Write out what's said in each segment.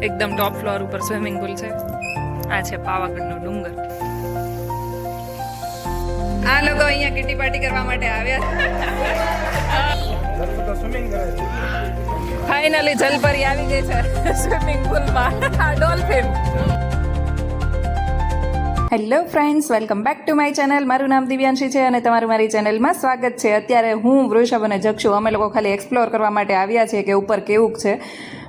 એકદમ top floor ઉપર swimming pool છે. આ છે પાવાગઢનો ડુંગર. આ લોકો અહીંયા કિટી પાર્ટી કરવા માટે આવ્યા. ફાઇનલી જલપરી આવી ગઈ છે સ્વિમિંગ પુલમાં. Dolphin. Hello friends, welcome back to my channel. મારું નામ દિવ્યાંશી છે અને તમારું મારી ચેનલમાં સ્વાગત છે. અત્યારે હું વૃષભ અને જક્ષુ અમે લોકો ખાલી એક્સપ્લોર કરવા માટે આવ્યા છીએ કે ઉપર કેવું છે.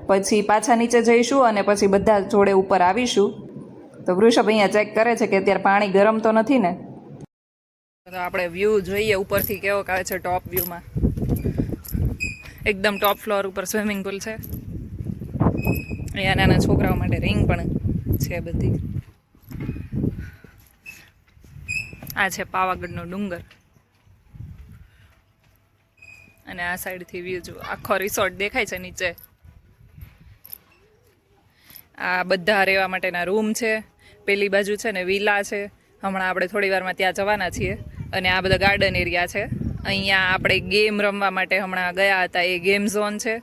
પછી પાછા નીચે જઈશું અને પછી બધા જોડે ઉપર આવીશું. તો વૃષભ અહીંયા ચેક કરે છે કે અત્યારે પાણી ગરમ તો નથી ને. તો આપણે વ્યૂ જોઈએ ઉપરથી કેવો આવે છે. ટોપ વ્યૂમાં એકદમ ટોપ ફ્લોર ઉપર સ્વિમિંગ પુલ છે. અહીંયા નાના છોકરાઓ માટે રિંગ પણ છે બધી. આ છે પાવાગઢનો ડુંગર અને આ સાઈડથી વ્યૂ જો આખો રિસોર્ટ દેખાય છે નીચે. આ બધા રહેવા માટેના રૂમ છે. પેલી બાજુ છે ને વિલા છે. હમણાં આપણે થોડી વારમાં ત્યાં જવાના છીએ. અને આ બધા ગાર્ડન એરિયા છે. અહીંયા આપણે ગેમ રમવા માટે હમણાં ગયા હતા, એ ગેમ ઝોન છે.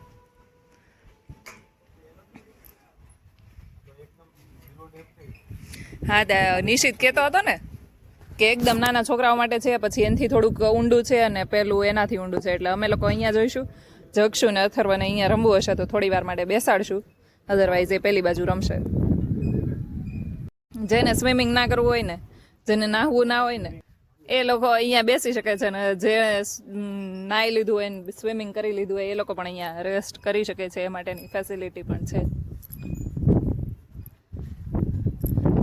હા, નિશિત કહેતો હતો ને કે એકદમ નાના છોકરાઓ માટે છે, પછી એનાથી થોડુંક ઊંડું છે અને પેલું એનાથી ઊંડું છે. એટલે અમે લોકો અહીંયા જોઈશું. જગશું ને અથર્વને અહીંયા રમવું હશે તો થોડી વાર માટે બેસાડશું. અધરવાઇઝ એ પેલી બાજુ રમશે. જેને સ્વિમિંગ ના કરવું હોય ને, જેને નાહવું ના હોય ને, એ લોકો અહીંયા બેસી શકે છે. ને જેણે નાહી લીધું હોય ને સ્વિમિંગ કરી લીધું હોય એ લોકો પણ અહીંયા રેસ્ટ કરી શકે છે. એ માટેની ફેસિલિટી પણ છે.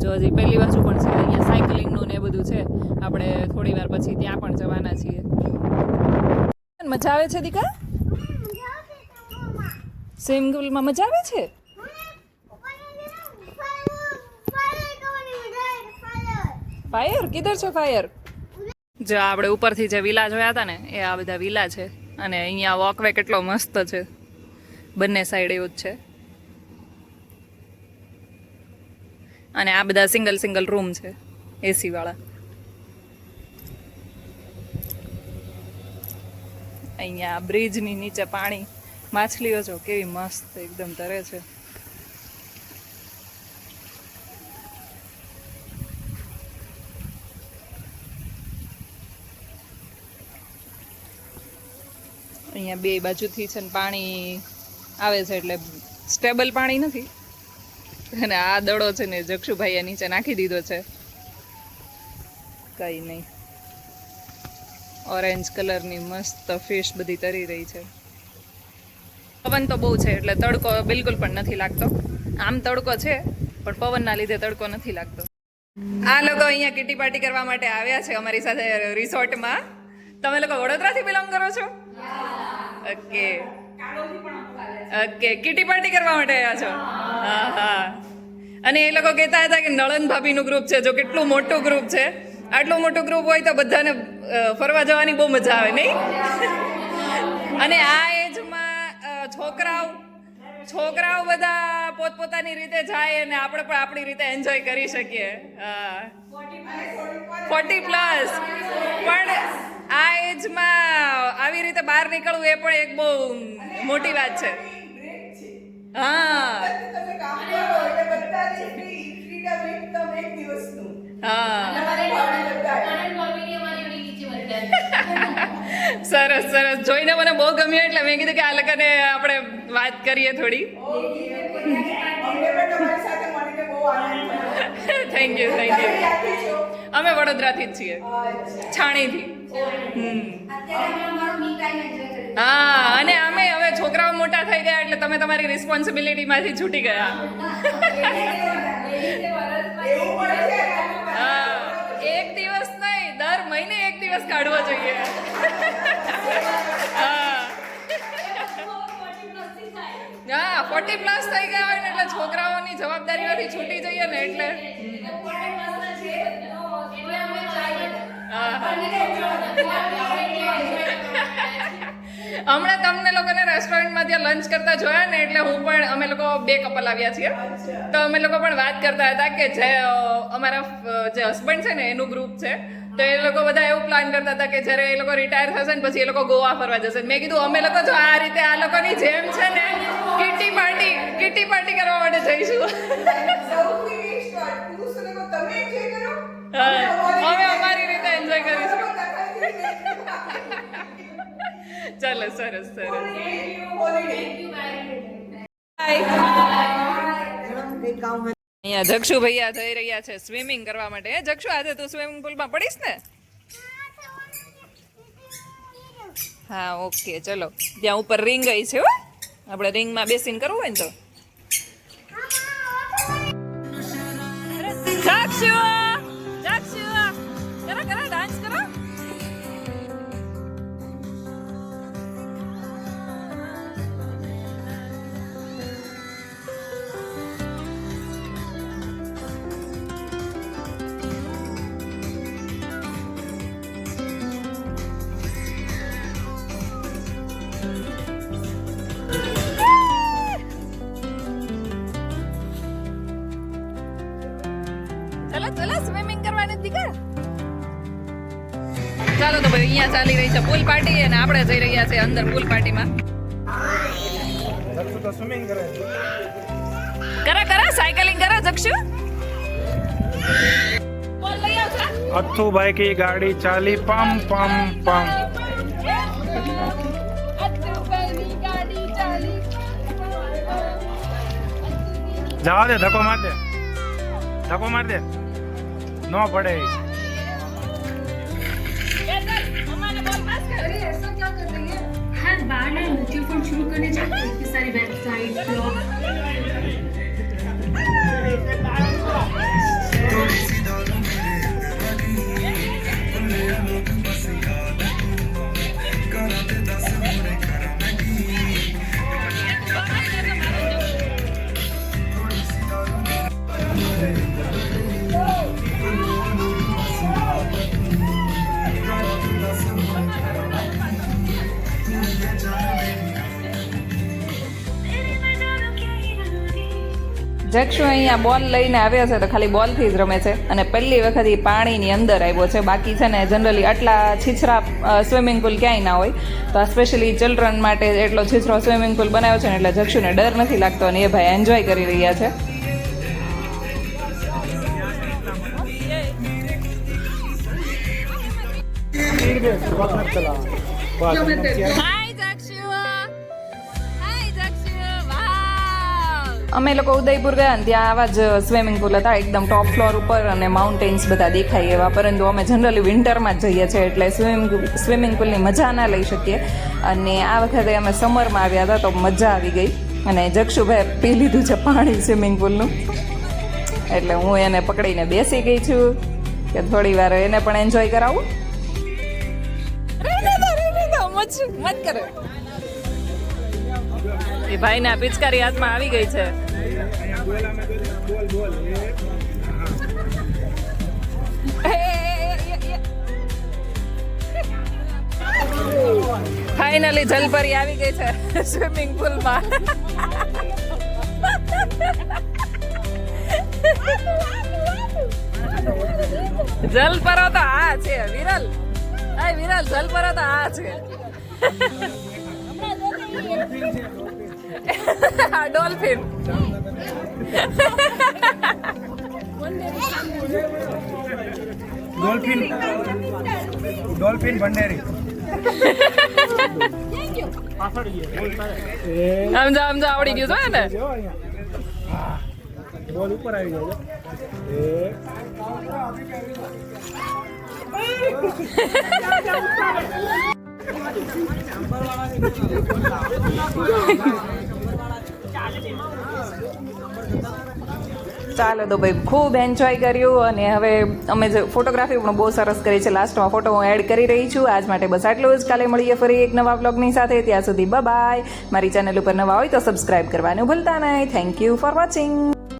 જો હજી પહેલી બાજુ પણ છે. અહીંયા સાયકલિંગનું ને એ બધું છે. આપણે થોડી વાર પછી ત્યાં પણ જવાના છીએ. મજા આવે છે દીકા? સ્વિમિંગ પુલમાં મજા આવે છે? ફાયર કિધર છે ફાયર? જો આપણે ઉપરથી જે વિલા જોયા હતા ને, એ આ બધા વિલા છે. અને અહીંયા વોકવે કેટલો મસ્ત છે. બંને સાઈડ એવું જ છે. અને આ બધા સિંગલ રૂમ છે એસી વાળા. અહીંયા બ્રિજની નીચે પાણી, માછલીઓ જો કેવી મસ્ત એકદમ તરે છે. અહીંયા બે બાજુથી છે ને પાણી આવે છે, એટલે સ્ટેબલ પાણી નથી. અને આ દડો છે ને જક્ષુભાઈએ નીચે નાખી દીધો છે. કઈ નહીં. ઓરેન્જ કલરની મસ્ત ફિશ બધી તરી રહી છે. પવન તો બહુ છે એટલે તડકો બિલકુલ પણ નથી લાગતો. આમ તડકો છે પણ પવનના લીધે તડકો નથી લાગતો. આ લોકો અહીંયા કિટી પાર્ટી કરવા માટે આવ્યા છે અમારી સાથે રિસોર્ટમાં. તમે લોકો વડોદરાથી બિલોંગ કરો છો? ઓકે ઓકે, કિટી પાર્ટી કરવા માટે આવ્યા છો? હા હા. અને એ લોકો કહેતા હતા કે નળન ભાભીનું ગ્રુપ છે. જો કેટલું મોટું ગ્રુપ છે. આટલું મોટું ગ્રુપ હોય તો બધાને ફરવા જવાની બહુ મજા આવે નહીં? અને આ એજમાં છોકરાઓ બધા પોતપોતાની રીતે જાય અને આપણે પણ આપણી રીતે એન્જોય કરી શકીએ. હા, 40+. પણ આ એજમાં આવી રીતે બહાર નીકળવું એ પણ એક બહુ મોટી વાત છે. હા સરસ સરસ. જોઈને મને બહુ ગમ્યું એટલે મેં કીધું કે આ લોકોને આપણે વાત કરીએ થોડી. Thank you. અમે વડોદરાથી જ છીએ, છાણીથી. હા, અને અમે હવે છોકરાઓ મોટા થઈ ગયા એટલે તમે તમારી રિસ્પોન્સિબિલિટીમાંથી છૂટી ગયા. હા, એક દિવસ નહીં, દર મહિને એક દિવસ કાઢવો જોઈએ. હા 40+ થઈ ગયા હોય ને એટલે છોકરાઓની જવાબદારીમાંથી છૂટી જઈએ ને એટલે. હમણાં તમને લોકોને રેસ્ટોરન્ટમાં ત્યાં લંચ કરતા જોયા ને એટલે અમે લોકો 2 કપલ આવ્યા છીએ. તો અમે લોકો પણ વાત કરતા હતા કે જે અમારા જે હસબન્ડ છે ને એનું ગ્રુપ છે, તો એ લોકો બધા એવું પ્લાન કરતા હતા કે જ્યારે એ લોકો રિટાયર થશે ને પછી એ લોકો ગોવા ફરવા જશે. મેં કીધું અમે લોકો જો આ રીતે આ લોકોની જેમ છે ને કિટી પાર્ટી કરવા માટે જઈશું અમે અમારી રીતે એન્જોય કરીશું ચાલો સરસ સરસ અહીંયા જક્ષુ ભૈયા જઈ રહ્યા છે સ્વિમિંગ કરવા માટે જક્ષુ આજે તું સ્વિમિંગ પુલમાં પડીશ ને હા ઓકે ચલો ત્યાં ઉપર રિંગ આવી છે હો આપણે રિંગમાં બેસીને કરવું હોય ને તો જક્ષુ જક્ષુ કરો કરો ડાન્સ કરો ચલો ચલો સ્વિમિંગ કરવાની દીકરા ચાલો તો ભાઈ અહીંયા ચાલી રહી છે પૂલ પાર્ટી અને આપણે જઈ રહ્યા છે અંદર પૂલ પાર્ટીમાં જક્ષુ તો સ્વિમિંગ કરે કરા કરા સાયકલિંગ કરા જક્ષુ બોલ લઈ આવજો અથુભાઈ की गाड़ी चाली पम पम पम जवा दे धक्को मार दे नो पड़े हर बार ना म्यूचुअल फंड शुरू करने जाते हैं इतनी सारी वेबसाइट ब्लॉग જક્ષુ અહીંયા બોલ લઈને આવ્યો છે તો ખાલી બોલથી જ રમે છે અને પહેલી વખત એ પાણીની અંદર આવ્યો છે બાકી છે ને જનરલી આટલા છીછરા સ્વિમિંગ પુલ ક્યાંય ના હોય તો આ સ્પેશિયલી ચિલ્ડ્રન માટે એટલો છીછરો સ્વિમિંગ પુલ બનાવ્યો છે ને એટલે જક્ષુને ડર નથી લાગતો અને એ ભાઈ એન્જોય કરી રહ્યા છે અમે લોકો ઉદયપુર ગયા ને ત્યાં આવા જ સ્વિમિંગ પુલ હતા એકદમ ટોપ ફ્લોર ઉપર અને માઉન્ટેન્સ બધા દેખાય એવા પરંતુ અમે જનરલી વિન્ટરમાં જ જઈએ છીએ એટલે સ્વિમિંગ પુલની મજા ના લઈ શકીએ અને આ વખતે અમે સમરમાં આવ્યા હતા તો મજા આવી ગઈ અને જક્ષુભાઈ પી લીધું છે પાણી સ્વિમિંગ પુલનું એટલે હું એને પકડીને બેસી ગઈ છું કે થોડી વાર એને પણ એન્જોય કરાવું મત કરે એ ભાઈને આ પિચકારી હાથમાં આવી ગઈ છે ફાઇનલી જલપરી આવી ગઈ છે સ્વિમિંગ પુલમાં જલપરો તો આ છે વિરલ વિરલ જલપરો તો આ છે ડોલ્ફિન डॉल्फिन भंडेरी સમજા આવડી ગયું છે ને બોલ ઉપર આવી ગયો ચાલો તો ભાઈ ખૂબ એન્જોય કર્યું અને હવે અમે જે ફોટોગ્રાફી પણ બહુ સરસ કરી છે લાસ્ટમાં ફોટો હું એડ કરી રહી છું આજ માટે બસ આટલું જ કાલે મળીએ ફરી એક નવા વ્લોગની સાથે ત્યાં સુધી બાય મારી ચેનલ ઉપર નવા હોય તો સબસ્ક્રાઈબ કરવાનું ભૂલતા નહીં થેન્ક યુ ફોર વોચિંગ